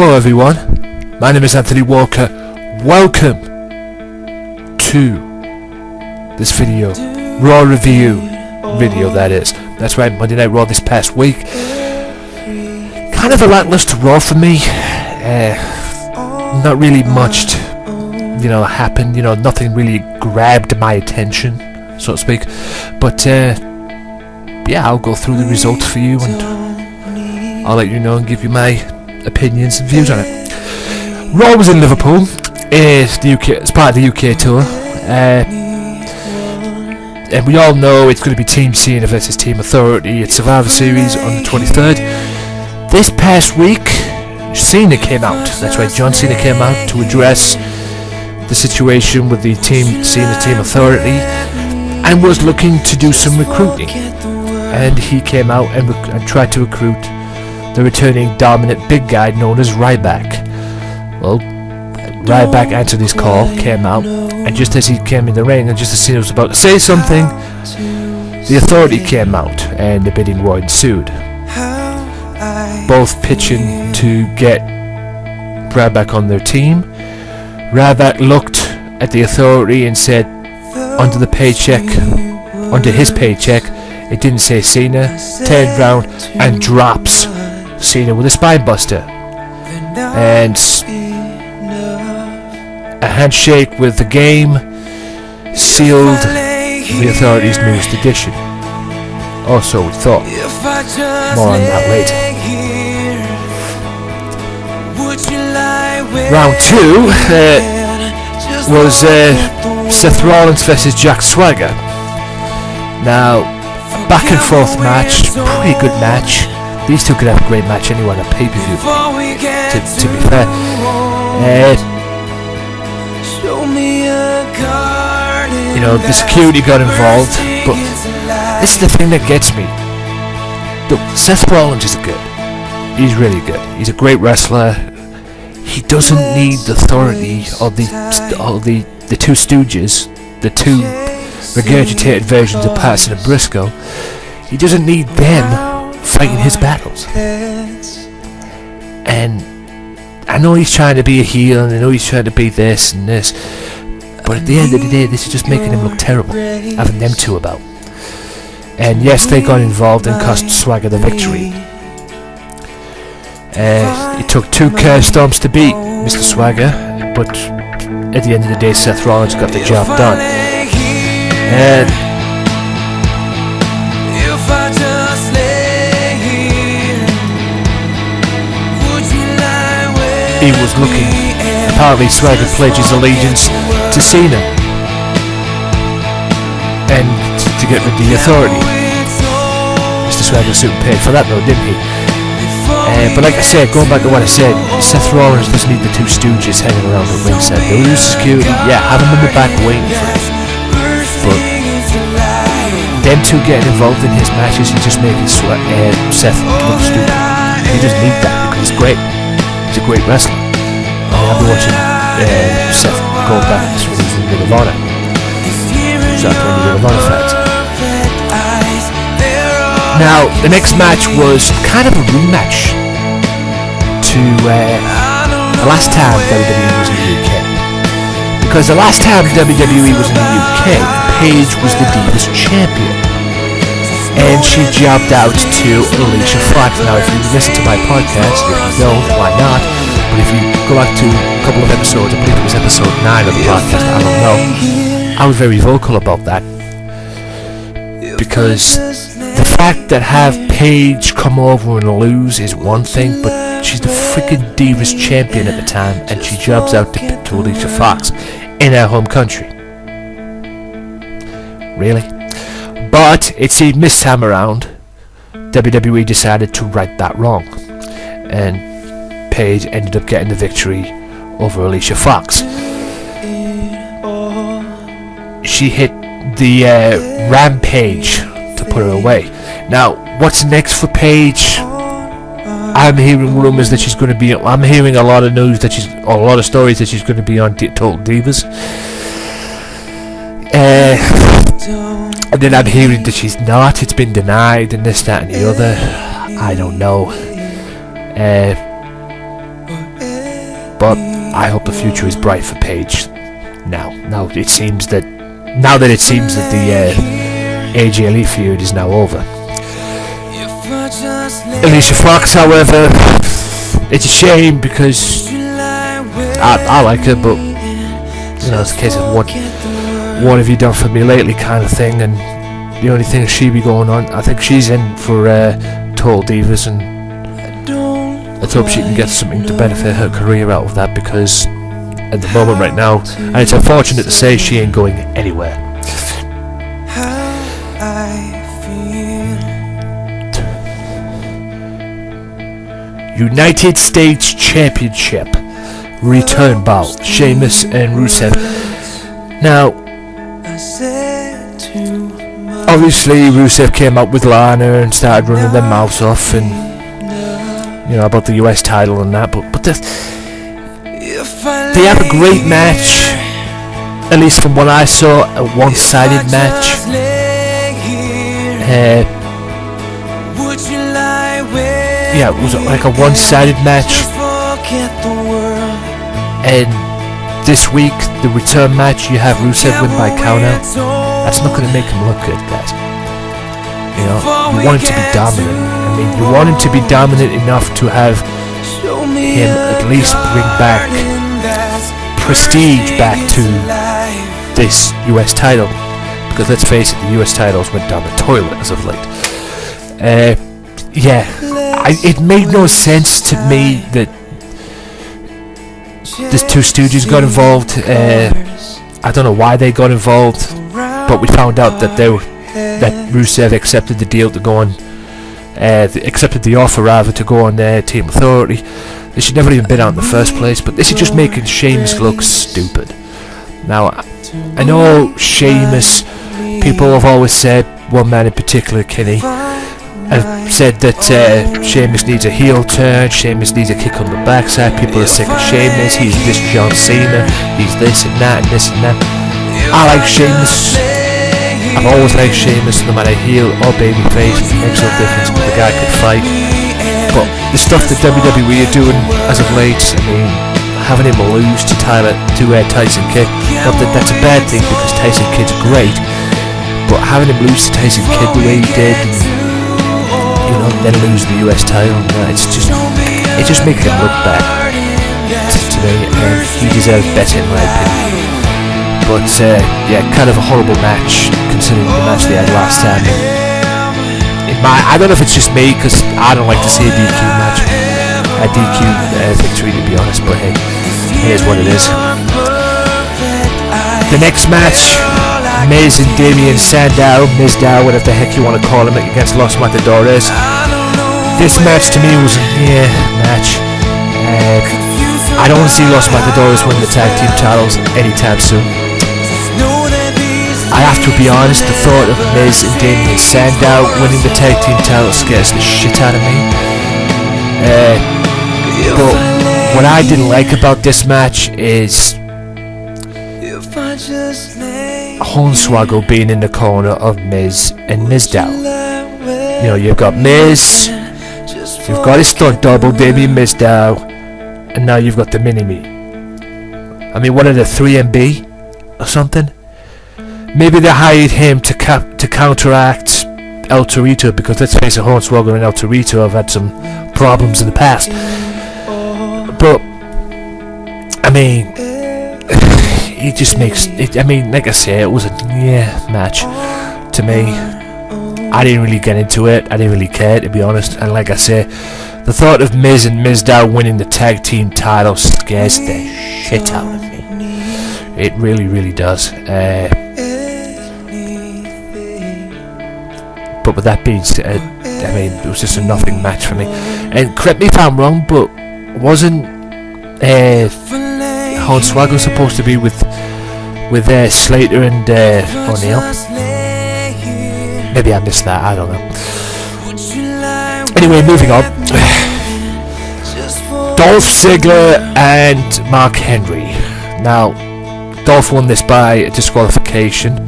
Hello everyone, my name is Anthony Walker. Welcome to this video, Raw review video that is. That's right, Monday Night Raw this past week. Kind of a lackluster Raw for me. Not really much, happened. Nothing really grabbed my attention, so to speak. But I'll go through the results for you and I'll let you know and give you my opinions and views on it. Raw was in Liverpool. It's part of the UK tour. And we all know it's going to be Team Cena versus Team Authority at Survivor Series on the 23rd. This past week, Cena came out. That's right, John Cena came out to address the situation with the Team Cena Team Authority and was looking to do some recruiting. And he came out and tried to recruit the returning dominant big guy known as Ryback. Well, Ryback answered his call, came out, and just as he came in the ring and just as Cena was about to say something, the Authority came out and the bidding war ensued. Both pitching to get Ryback on their team. Ryback looked at the Authority and said, under his paycheck, it didn't say Cena, turned round and drops Cena with a spine buster. And a handshake with the game sealed the Authority's newest edition. Or so we thought. More on that later. Round 2 was Seth Rollins versus Jack Swagger. Now, a back and forth match, pretty good match. These two could have a great match anyway on a pay-per-view, to be fair. The security got involved, but this is the thing that gets me. Look, Seth Rollins is good. He's really good. He's a great wrestler. He doesn't need the Authority or the two Stooges, the two regurgitated versions of Patterson and Briscoe. He doesn't need them fighting his battles. And I know he's trying to be a heel, and I know he's trying to be this and this, but at the end of the day, this is just making him look terrible, having them two about. And yes, they got involved and cost Swagger the victory. It took 2 curve stomps to beat Mr. Swagger, but at the end of the day, Seth Rollins got the job done. And he was looking. Apparently, Swagger pledged his allegiance to Cena and to get rid of the Authority. Mr. Swagger suit paid for that though, didn't he? But like I said, going back to what I said, Seth Rollins doesn't need the two Stooges hanging around the ringside. They'll lose security, have them in the back waiting for him. But them two getting involved in his matches, he's just making Seth look stupid. He doesn't need that because he's great. He's a great wrestler. I've been watching Seth go back when he was in Ring of Honor. Shout out to any Ring of Honor fans. Now, the next match was kind of a rematch to the last time WWE was in the UK. Because the last time WWE was in the UK, Paige was the Divas Champion. And she jobbed out to Alicia Fox. Now, if you listen to my podcast, if you don't, why not? But if you go back to a couple of episodes, I believe it was episode 9 of the podcast, I don't know, I was very vocal about that. Because the fact that have Paige come over and lose is one thing, but she's the freaking Divas Champion at the time, and she jobs out to Alicia Fox in her home country. Really? But it seemed this time around, WWE decided to right that wrong, and Paige ended up getting the victory over Alicia Fox. She hit the Rampage to put her away. Now, what's next for Paige? I'm hearing rumors that she's going to be. I'm hearing a lot of news that a lot of stories that she's going to be on Total Divas. And then I'm hearing that she's not. It's been denied and this, that, and the other. I don't know. but I hope the future is bright for Paige. Now that it seems that the AJ Elite feud is now over. Alicia Fox, however, it's a shame because I like her, but you know, it's a case of what have you done for me lately kind of thing, and the only thing she be going on, I think she's in for Total Divas, and let's hope she can get something to benefit her career out of that, because at the moment right now, and it's unfortunate to say, she ain't going anywhere. United States Championship return bout, Sheamus and Rusev. Now, obviously Rusev came out with Lana and started running their mouths off, and you know, about the US title and that, but they have a great match, at least from what I saw, a one-sided match. Yeah, it was like a one-sided match, and this week, the return match, you have Rusev win by countout. That's not going to make him look good, guys. You know, you want him to be dominant. I mean, you want him to be dominant enough to have him at least bring back prestige back to this US title, because let's face it, the US titles went down the toilet as of late. It made no sense to me that the two Stooges got involved. I don't know why they got involved, but we found out that Rusev accepted the deal to go on, accepted the offer rather to go on Team Authority. They should never even been out in the first place, but this is just making Sheamus look stupid. Now, I know Sheamus, people have always said, one man in particular, Kenny, have said that Sheamus needs a heel turn, Sheamus needs a kick on the backside, people are sick of Sheamus, he's this John Cena, he's this and that and this and that. I like Sheamus, I've always liked Sheamus, no matter heel or babyface, it makes no difference, but the guy could fight. But the stuff that WWE are doing as of late, I mean, having him lose to Tyson Kidd, not that that's a bad thing because Tyson Kidd's great, but having him lose to Tyson Kidd the way he did, you know, then lose the US title, it just makes him look bad to me, and he deserves better in my opinion. But yeah, kind of a horrible match considering the match they had last time. I don't know if it's just me, because I don't like to see a DQ match, a DQ victory, to be honest, but hey, here's what it is. The next match, Miz and Damien Sandow, Mizdow, whatever the heck you want to call him, against Los Matadores. This match to me was a match. I don't want to see Los Matadores win the tag team titles anytime soon. I have to be honest, the thought of Miz and Damien Sandow winning the tag team titles scares the shit out of me. But what I didn't like about this match is Hornswoggle being in the corner of Miz and Mizdow. You know, you've got Miz, you've got his stunt double, Damien Mizdow, and now you've got the mini-me. I mean, what are the 3MB or something? Maybe they hired him to counteract El Torito, because let's face it, Hornswoggle and El Torito have had some problems in the past. But I mean, it just makes it. I mean, like I say, it was a match to me. I didn't really get into it. I didn't really care, to be honest. And like I say, the thought of Miz and Mizdow winning the tag team title scares the shit out of me. It really, really does. But with that being said, I mean, it was just a nothing match for me. And correct me if I'm wrong, but wasn't Hornswoggle supposed to be with Slater and O'Neil? Maybe I missed that, I don't know. Anyway, moving on. Dolph Ziggler and Mark Henry. Now, Dolph won this by disqualification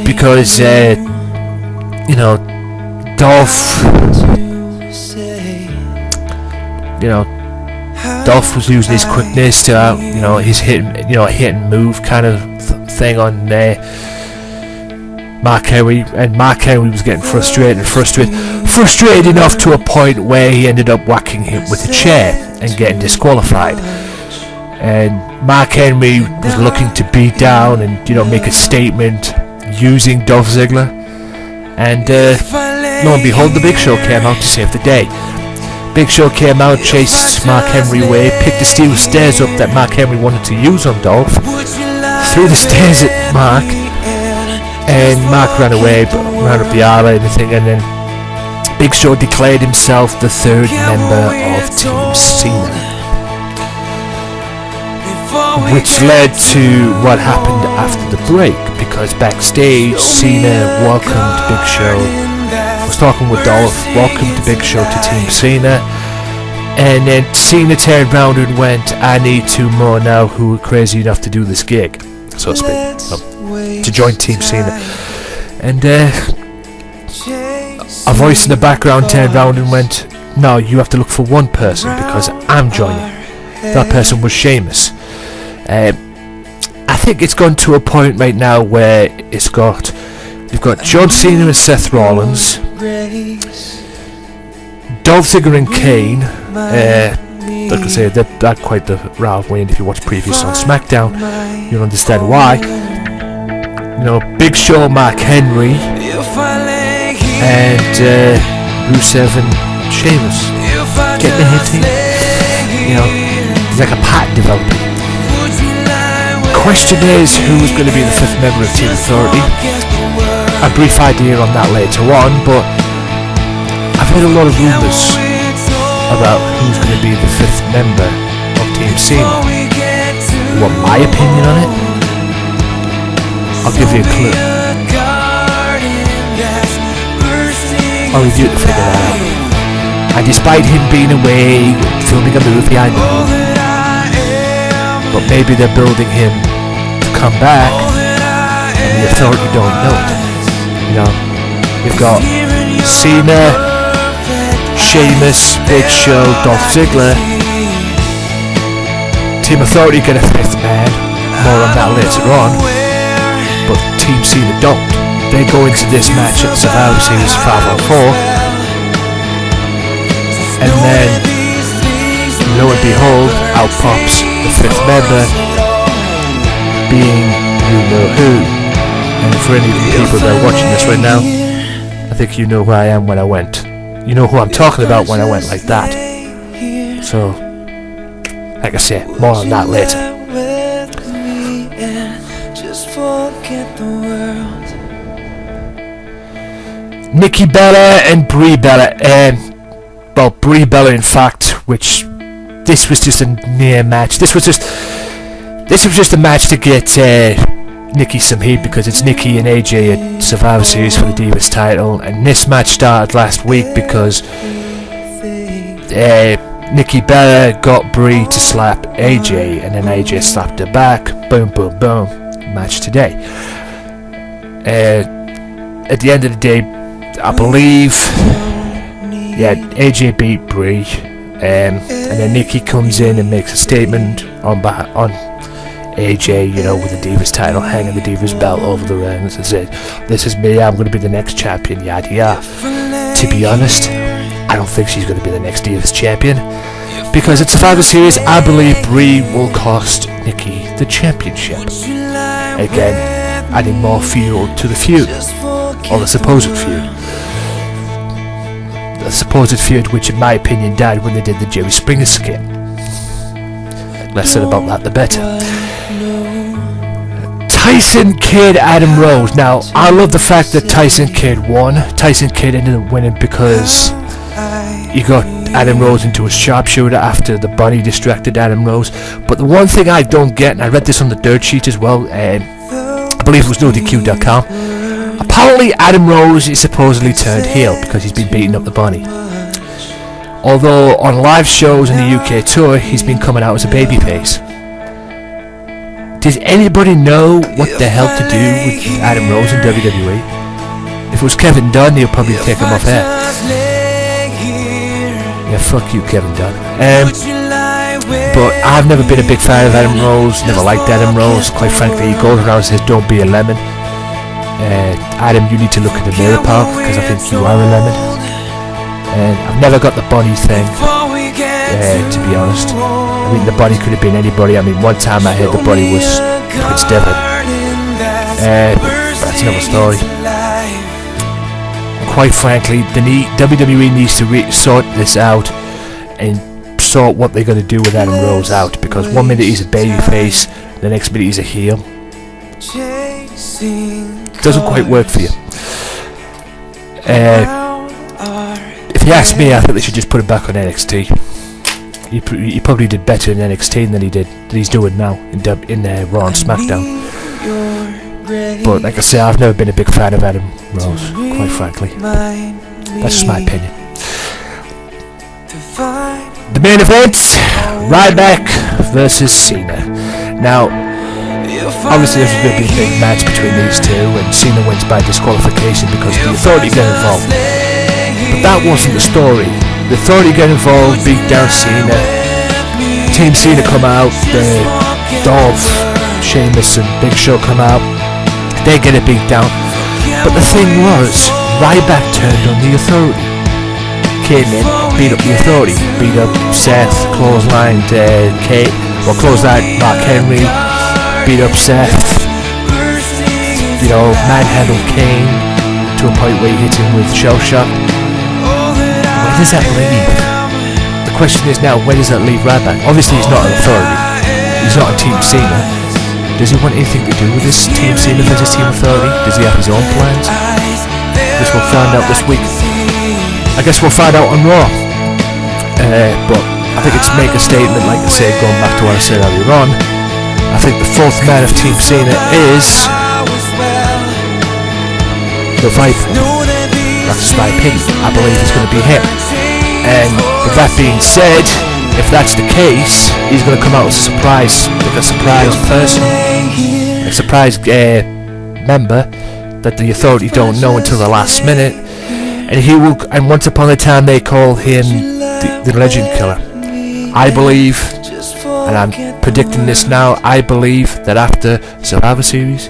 because you know, Dolph, Dolph was using his quickness to, his hit and move kind of thing on Mark Henry, and Mark Henry was getting frustrated enough to a point where he ended up whacking him with a chair and getting disqualified. And Mark Henry was looking to beat down and make a statement using Dolph Ziggler, and lo and behold, the Big Show came out to save the day. Big Show came out, chased Mark Henry away, picked the steel stairs up that Mark Henry wanted to use on Dolph, threw the stairs at Mark, and Mark ran away, ran up the aisle and everything, and then Big Show declared himself the third member of Team Cena, which led to what happened after the break, because backstage Cena welcomed Big Show, was talking with Dolph, welcomed Big Show to Team Cena, and then Cena turned round and went, I need two more now who are crazy enough to do this gig, so to speak, to join Team Cena. And a voice in the background turned round and went, no, you have to look for one person because I'm joining. That person was Sheamus. I think it's gone to a point right now where we've got John Cena and Seth Rollins, Dolph Ziggler and Kane. Like I say, they're quite the rivalry, and if you watch previous on SmackDown, you'll understand why. Big Show, Mark Henry, and Rusev and Sheamus. Getting a hit here. It's like a pattern developing. Question is, who's going to be the fifth member of Team Authority? A brief idea on that later on, but I've heard a lot of rumours about who's going to be the fifth member of Team Cena. You want my opinion on it? I'll give you a clue. I'll leave you to figure that out. And despite him being away, filming a movie, I know, but maybe they're building him to come back, and the Authority don't know it. You've got Cena, Sheamus, Big Show, Dolph Ziggler. Team Authority get a fifth man, more on that later on, but Team Cena don't. They go into this match at Survivor Series 5-on-4, and then, lo and behold, out pops the fifth member, being you-know-who. And for any of the people that are watching this right now, I think you know who I am when I went. You know who I'm talking about when I went like that. So, like I said, more on that later. Nikki Bella and Brie Bella. Brie Bella, in fact, which this was just a near match. This was just a match to get Nikki some heat, because it's Nikki and AJ at Survivor Series for the Divas title, and this match started last week because Nikki Bella got Brie to slap AJ, and then AJ slapped her back. Boom, boom, boom. Match today. At the end of the day, I believe, AJ beat Brie, and then Nikki comes in and makes a statement on AJ, with the Divas title, hanging the Divas belt over the rings, and said, "This is me. I'm going to be the next champion." Yada yada. To be honest, I don't think she's going to be the next Divas champion, because at Survivor Series, I believe Brie will cost Nikki the championship. Again, adding more fuel to the feud, or the supposed feud. The supposed feud, which in my opinion died when they did the Jerry Springer skit. Less said about that, the better. Tyson Kidd, Adam Rose. Now, I love the fact that Tyson Kidd won. Tyson Kidd ended up winning because he got Adam Rose into a sharpshooter after the bunny distracted Adam Rose. But the one thing I don't get, and I read this on the dirt sheet as well, I believe it was NoDQ.com. Apparently, Adam Rose is supposedly turned heel because he's been beating up the bunny. Although on live shows in the UK tour, he's been coming out as a babyface. Does anybody know what the hell to do with Adam Rose in WWE? If it was Kevin Dunn, he'll probably take him off air. Yeah, fuck you, Kevin Dunn. But I've never been a big fan of Adam Rose, never liked Adam Rose. Quite frankly, he goes around and says, don't be a lemon. Adam, you need to look in the mirror, pal, because I think you are a lemon. And I've never got the Bonnie thing, to be honest. I mean, the Bonnie could have been anybody. I mean, one time I heard the Bonnie was Prince Devon. That's another story. Quite frankly, WWE needs to sort this out and sort what they're going to do with Adam Rose out, because one minute he's a babyface, the next minute he's a heel. Doesn't quite work for you. If you ask me, I think they should just put him back on NXT. He probably did better in NXT than he's doing now in Raw and SmackDown. But like I say, I've never been a big fan of Adam Rose, quite frankly. That's just my opinion. The main event, Ryback versus Cena. Now, obviously this is going to be a big match between these two, and Cena wins by disqualification because the Authority get involved. But that wasn't the story. The Authority get involved, beat down Cena. Team Cena come out, the Dolph, Sheamus and Big Show come out. They get a beat down. But the thing was, Ryback turned on the Authority. Came in, beat up the Authority, beat up Seth, clotheslined Kate, well, clotheslined Mark Henry, beat up Seth, you know, manhandled Kane to a point where he hit him with shell shock. Where does that leave? The question is now, where does that leave Ryback? Obviously he's not an Authority, he's not a Team Cena. Does he want anything to do with this Team Cena versus Team Authority? Does he have his own plans? I guess we'll find out this week. I guess we'll find out on Raw. But I think it's make a statement, like I said, going back to what I said earlier on. I think the fourth man of Team Cena is the Viper. That's just my opinion. I believe it's going to be him. And with that being said, if that's the case, he's going to come out as a surprise, like a surprise person, a surprise member that the Authority don't know until the last minute, and he will. And once upon a time, they call him the Legend Killer. I believe, and I'm predicting this now, I believe that after Survivor Series,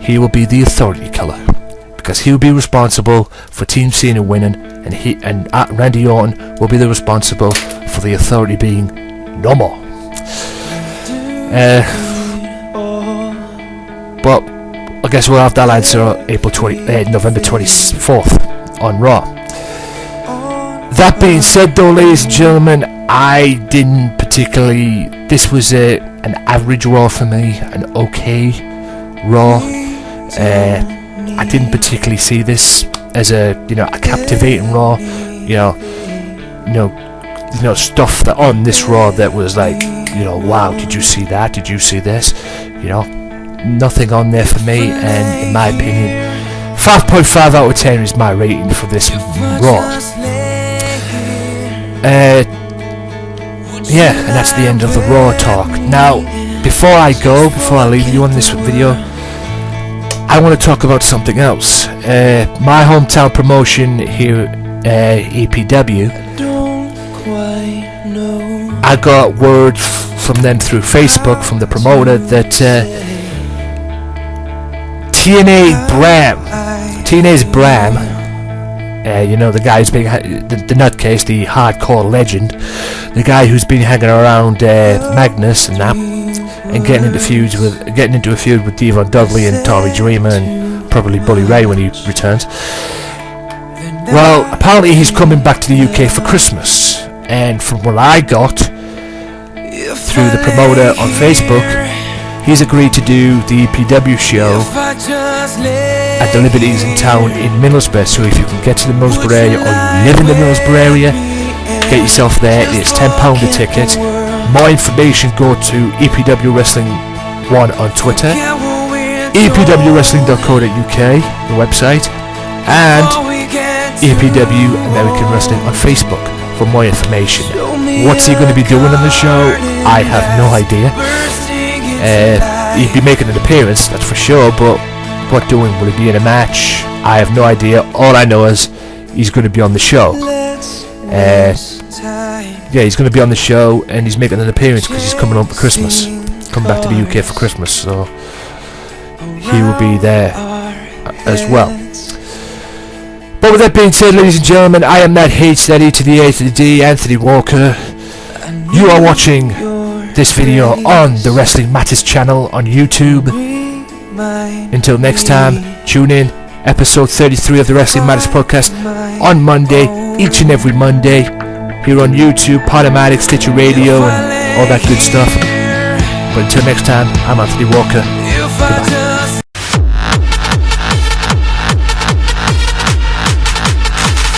he will be the Authority Killer, because he will be responsible for Team Cena winning, and Randy Orton will be the responsible for the Authority being no more. But I guess we'll have that answer November 24th on Raw. That being said, though, ladies and gentlemen, I didn't particularly. This was an average Raw for me, an okay Raw. I didn't particularly see this as a captivating Raw. Stuff that on this Raw that was like, wow, did you see that? Did you see this? Nothing on there for me, and in my opinion, 5.5 out of 10 is my rating for this Raw. And that's the end of the Raw talk. Now, before I leave you on this video, I want to talk about something else. My hometown promotion here, EPW, I got word from them through Facebook, from the promoter, that TNA's Bram, the guy who's been the nutcase, the hardcore legend, the guy who's been hanging around Magnus and that, and getting into a feud with Devon Dudley and Tommy Dreamer and probably Bully Ray when he returns. Well, apparently he's coming back to the UK for Christmas, and from what I got through the promoter on Facebook, he's agreed to do the EPW show at the Liberties in town in Middlesbrough. So if you can get to the Middlesbrough area, or you live in the Middlesbrough area, get yourself there. It's £10 a ticket. More information, go to EPW Wrestling 1 on Twitter, epwwrestling.co.uk, the website, and EPW American Wrestling on Facebook for more information. What's he going to be doing on the show? I have no idea. He'd be making an appearance, that's for sure, but what doing? Will he be in a match? I have no idea. All I know is he's going to be on the show. Yeah, he's going to be on the show, and he's making an appearance because he's coming home for Christmas, coming back to the UK for Christmas, so he will be there as well. But with that being said, ladies and gentlemen, I am that H, that E to the A to the D, Anthony Walker. You are watching this video on the Wrestling Matters channel on YouTube. Until next time, tune in. Episode 33 of the Wrestling Matters podcast on Monday, each and every Monday, here on YouTube, Podomatic, Stitcher Radio, and all that good stuff. But until next time, I'm Anthony Walker. Goodbye.